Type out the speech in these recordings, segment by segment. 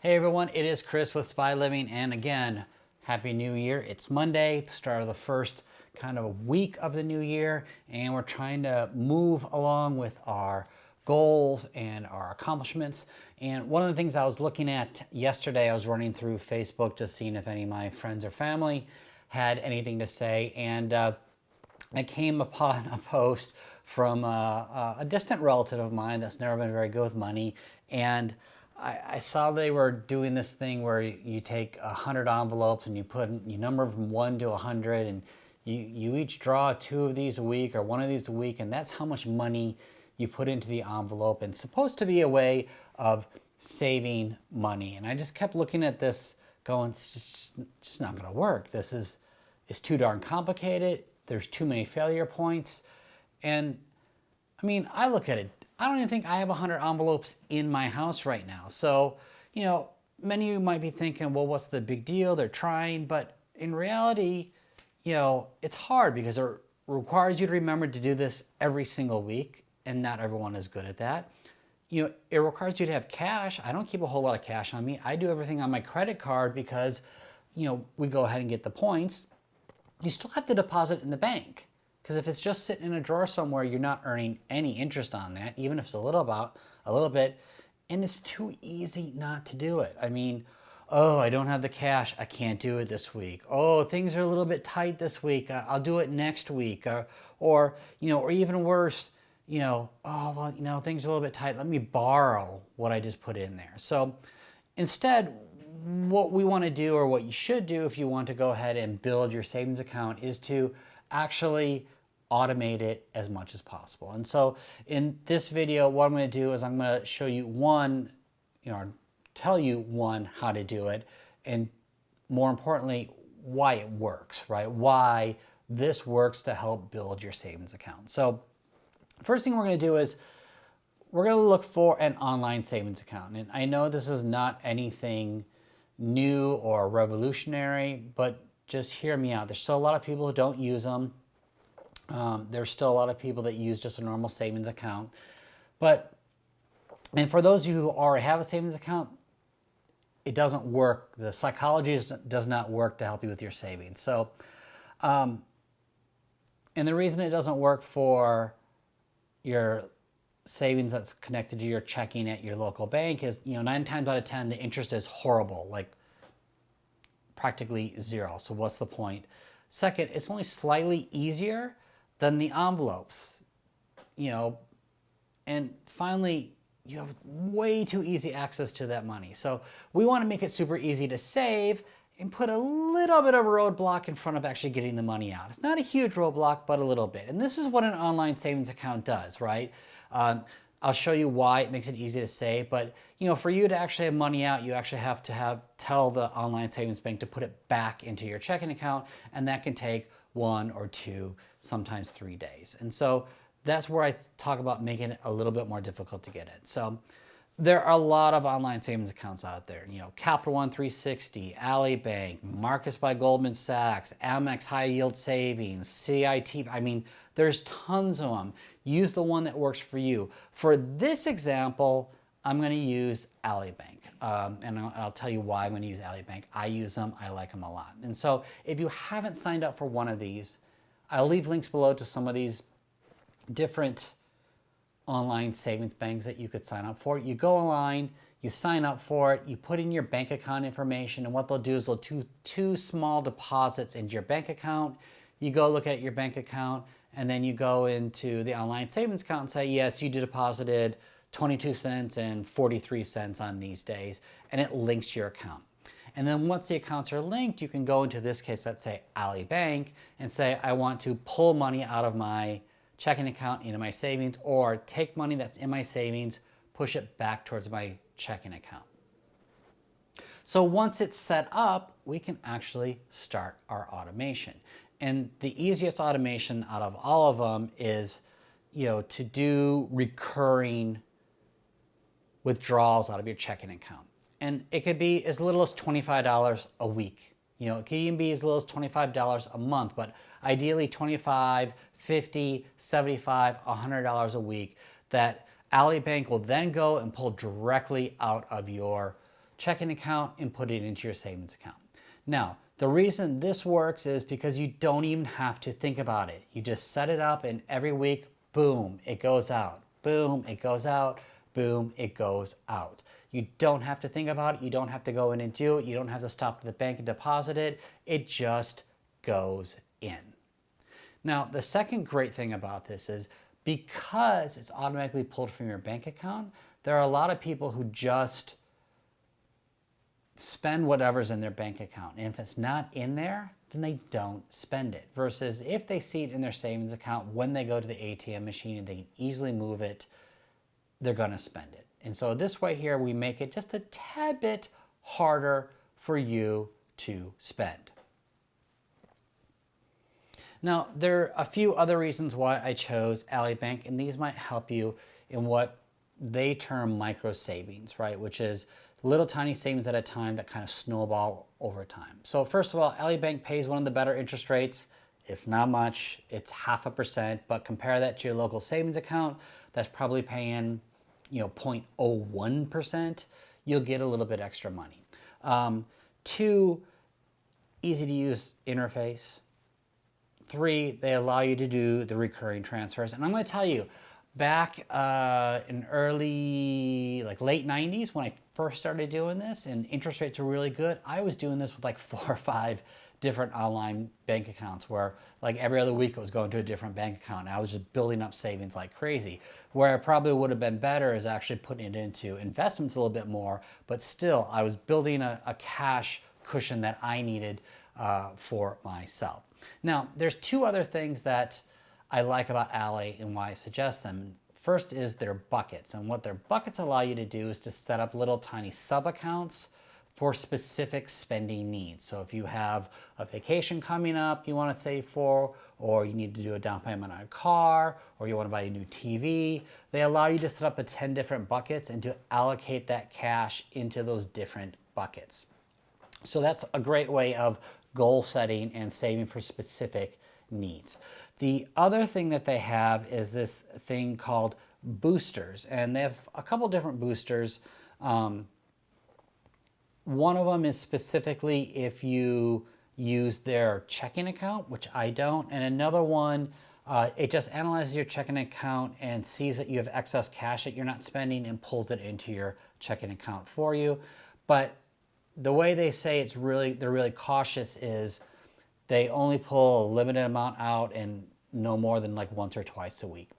Hey everyone, it is Chris with Spy Living, and again, Happy New Year. It's Monday, the start of the first kind of week of the new year, and we're trying to move along with our goals and our accomplishments. And one of the things I was looking at yesterday, I was running through Facebook just seeing if any of my friends or family had anything to say, and I came upon a post from a distant relative of mine that's never been very good with money, and I saw they were doing this thing where you take 100 envelopes and you number from 1 to 100, and you each draw 2 of these a week or 1 of these a week, and that's how much money you put into the envelope. And it's supposed to be a way of saving money. And I just kept looking at this going, it's just not going to work. This is too darn complicated. There's too many failure points. And I mean, I look at it, I don't even think I have 100 envelopes in my house right now. So, many of you might be thinking, well, what's the big deal? They're trying. But in reality, it's hard because it requires you to remember to do this every single week. And not everyone is good at that. It requires you to have cash. I don't keep a whole lot of cash on me. I do everything on my credit card because, we go ahead and get the points. You still have to deposit in the bank. Because if it's just sitting in a drawer somewhere, you're not earning any interest on that, even if it's a little bit, and it's too easy not to do it. I mean, oh, I don't have the cash, I can't do it this week. Oh, things are a little bit tight this week, I'll do it next week. Or even worse, oh, well, things are a little bit tight, let me borrow what I just put in there. So instead, what we want to do, or what you should do if you want to go ahead and build your savings account, is to actually automate it as much as possible. And so in this video, what I'm going to do is I'm going to show you tell you how to do it, and more importantly, why it works, right? Why this works to help build your savings account. So first thing we're going to do is we're going to look for an online savings account. And I know this is not anything new or revolutionary, but just hear me out. There's still a lot of people who don't use them. There's still a lot of people that use just a normal savings account. And for those of you who already have a savings account, it doesn't work. The psychology does not work to help you with your savings. So, and the reason it doesn't work for your savings that's connected to your checking at your local bank is, 9 times out of 10, the interest is horrible, like practically zero. So what's the point? Second, it's only slightly easier than the envelopes, and finally, you have way too easy access to that money. So we want to make it super easy to save and put a little bit of a roadblock in front of actually getting the money out. It's not a huge roadblock, but a little bit. And this is what an online savings account does, right? I'll show you why it makes it easy to save, but for you to actually have money out, you actually have to tell the online savings bank to put it back into your checking account, and that can take 1 or 2, sometimes 3 days. And so that's where I talk about making it a little bit more difficult to get it. So there are a lot of online savings accounts out there. Capital One 360, Ally Bank, Marcus by Goldman Sachs, Amex High Yield Savings, CIT. I mean, there's tons of them. Use the one that works for you. For this example, I'm going to use Ally Bank. And I'll tell you why I'm going to use Ally Bank. I use them. I like them a lot. And so if you haven't signed up for one of these, I'll leave links below to some of these different online savings banks that you could sign up for. You go online, you sign up for it, you put in your bank account information, and what they'll do is they'll do 2 small deposits into your bank account. You go look at your bank account, and then you go into the online savings account and say, yes, you deposited 22 cents and 43 cents on these days, and it links your account. And then once the accounts are linked, you can go into this case, let's say Ally Bank, and say, I want to pull money out of my checking account into my savings, or take money that's in my savings, push it back towards my checking account. So once it's set up, we can actually start our automation. And the easiest automation out of all of them is, to do recurring withdrawals out of your checking account. And it could be as little as $25 a week. It can even be as little as $25 a month, but ideally $25, $50, $75, $100 a week that Ally Bank will then go and pull directly out of your checking account and put it into your savings account. Now, the reason this works is because you don't even have to think about it. You just set it up and every week, boom, it goes out. Boom, it goes out. Boom, it goes out. You don't have to think about it. You don't have to go in and do it. You don't have to stop at the bank and deposit it. It just goes in. Now, the second great thing about this is because it's automatically pulled from your bank account, there are a lot of people who just spend whatever's in their bank account. And if it's not in there, then they don't spend it. Versus if they see it in their savings account when they go to the ATM machine and they can easily move it, they're going to spend it. And so this way here, we make it just a tad bit harder for you to spend. Now, there are a few other reasons why I chose Ally Bank, and these might help you in what they term micro savings, right? Which is little tiny savings at a time that kind of snowball over time. So first of all, Ally Bank pays one of the better interest rates. It's not much, it's 0.5%, but compare that to your local savings account that's probably paying 0.01%, you'll get a little bit extra money. 2, easy to use interface. 3, they allow you to do the recurring transfers. And I'm going to tell you, back in late 90s when I first started doing this and interest rates were really good, I was doing this with like 4 or 5 different online bank accounts where like every other week it was going to a different bank account. And I was just building up savings like crazy. Where it probably would have been better is actually putting it into investments a little bit more, but still I was building a cash cushion that I needed for myself. Now, there's 2 other things that I like about Ally and why I suggest them. First is their buckets, and what their buckets allow you to do is to set up little tiny sub-accounts for specific spending needs. So if you have a vacation coming up you want to save for, or you need to do a down payment on a car, or you want to buy a new TV, they allow you to set up 10 different buckets and to allocate that cash into those different buckets. So that's a great way of goal setting and saving for specific needs. The other thing that they have is this thing called boosters, and they have a couple different boosters. One of them is specifically if you use their checking account, which I don't, and another one, it just analyzes your checking account and sees that you have excess cash that you're not spending and pulls it into your checking account for you. But the way they say they're really cautious is they only pull a limited amount out and no more than like once or twice a week.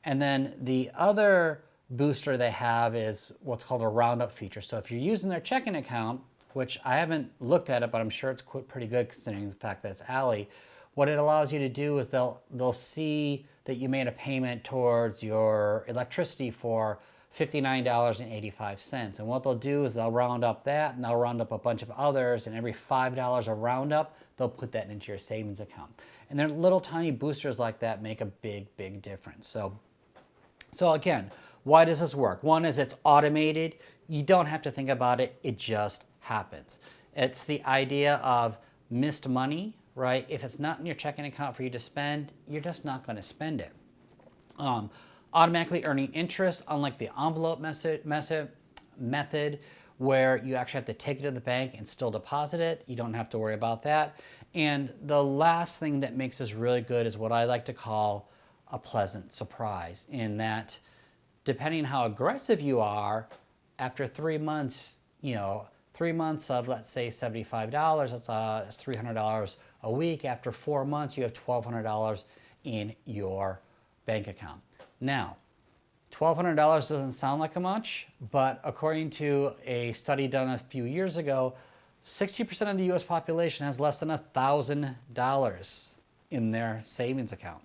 And then the other booster they have is what's called a roundup feature. So if you're using their checking account, which I haven't looked at it, but I'm sure it's pretty good considering the fact that it's Ally, what it allows you to do is they'll see that you made a payment towards your electricity for $59.85. And what they'll do is they'll round up that and they'll round up a bunch of others, and every $5 a roundup, they'll put that into your savings account. And their little tiny boosters like that make a big, big difference. So again, why does this work? One is it's automated. You don't have to think about it. It just happens. It's the idea of missed money, right? If it's not in your checking account for you to spend, you're just not going to spend it. Automatically earning interest, unlike the envelope method where you actually have to take it to the bank and still deposit it. You don't have to worry about that. And the last thing that makes this really good is what I like to call a pleasant surprise, in that depending how aggressive you are, after 3 months, 3 months of, let's say, $75, that's $300 a week. After 4 months, you have $1,200 in your bank account. Now, $1,200 doesn't sound like much, but according to a study done a few years ago, 60% of the US population has less than $1,000 in their savings account.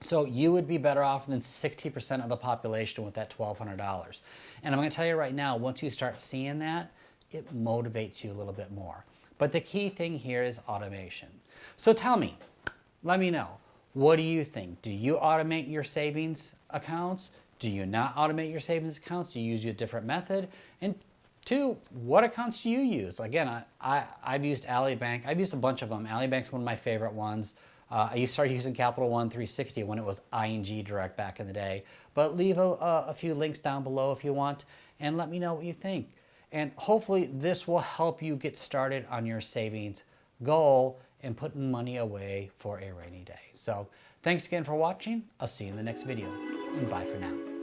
So you would be better off than 60% of the population with that $1,200. And I'm going to tell you right now, once you start seeing that, it motivates you a little bit more. But the key thing here is automation. So tell me, let me know, what do you think? Do you automate your savings accounts? Do you not automate your savings accounts? Do you use a different method? And 2, what accounts do you use? Again, I've used Ally Bank. I've used a bunch of them. Ally Bank's one of my favorite ones. I started using Capital One 360 when it was ING Direct back in the day. But leave a few links down below if you want, and let me know what you think. And hopefully this will help you get started on your savings goal and putting money away for a rainy day. So thanks again for watching. I'll see you in the next video, and bye for now.